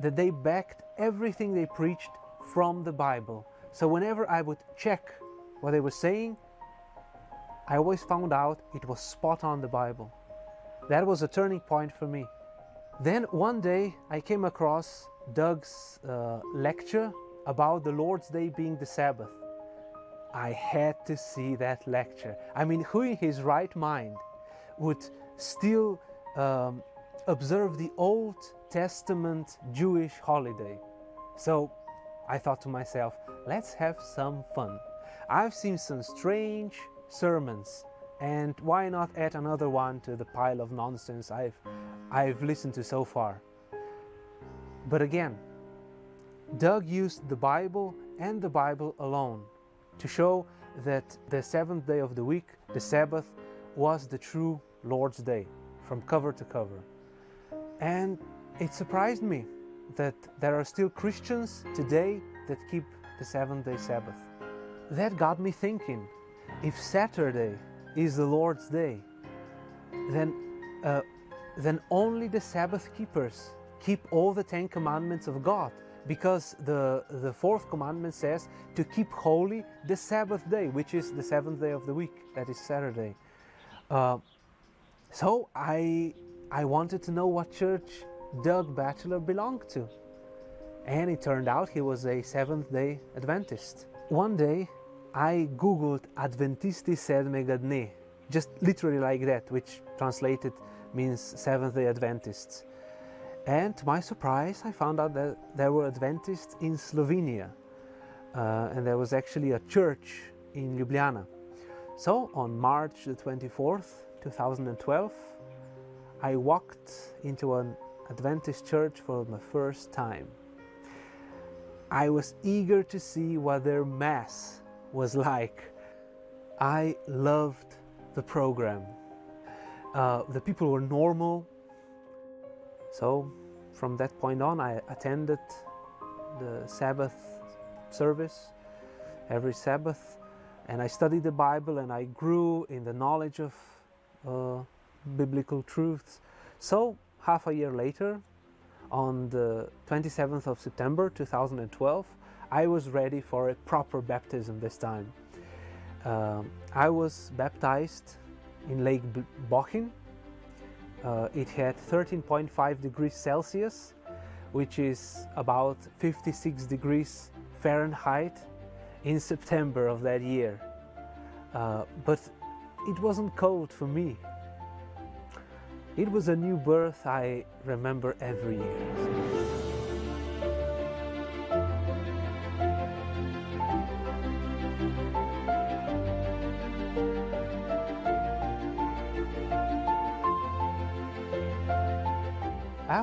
that they backed everything they preached from the Bible. So whenever I would check what they were saying, I always found out it was spot on the Bible. That was a turning point for me. Then one day I came across Doug's lecture about the Lord's Day being the Sabbath. I had to see that lecture. I mean, who in his right mind would still observe the Old Testament Jewish holiday? So I thought to myself, let's have some fun. I've seen some strange sermons, and why not add another one to the pile of nonsense I've listened to so far? But again, Doug used the Bible and the Bible alone to show that the seventh day of the week, the Sabbath, was the true Lord's Day, from cover to cover. And it surprised me that there are still Christians today that keep the seventh-day Sabbath. That got me thinking, if Saturday is the Lord's Day, then only the Sabbath keepers keep all the 10 commandments of God, because the fourth commandment says to keep holy the Sabbath day, which is the seventh day of the week, that is Saturday. So I wanted to know what church Doug Batchelor belonged to, and it turned out he was a Seventh-day Adventist. One day I googled Adventisti Sedmega Dne, just literally like that, which translated means Seventh-day Adventists. And to my surprise, I found out that there were Adventists in Slovenia, and there was actually a church in Ljubljana. So on March the 24th, 2012, I walked into an Adventist church for the first time. I was eager to see what their Mass was like. I loved the program. The people were normal. So from that point on, I attended the Sabbath service every Sabbath, and I studied the Bible, and I grew in the knowledge of biblical truths. So half a year later, on the 27th of September 2012, I was ready for a proper baptism this time. I was baptized in Lake Bochum. It had 13.5 degrees Celsius, which is about 56 degrees Fahrenheit in September of that year. But it wasn't cold for me. It was a new birth I remember every year.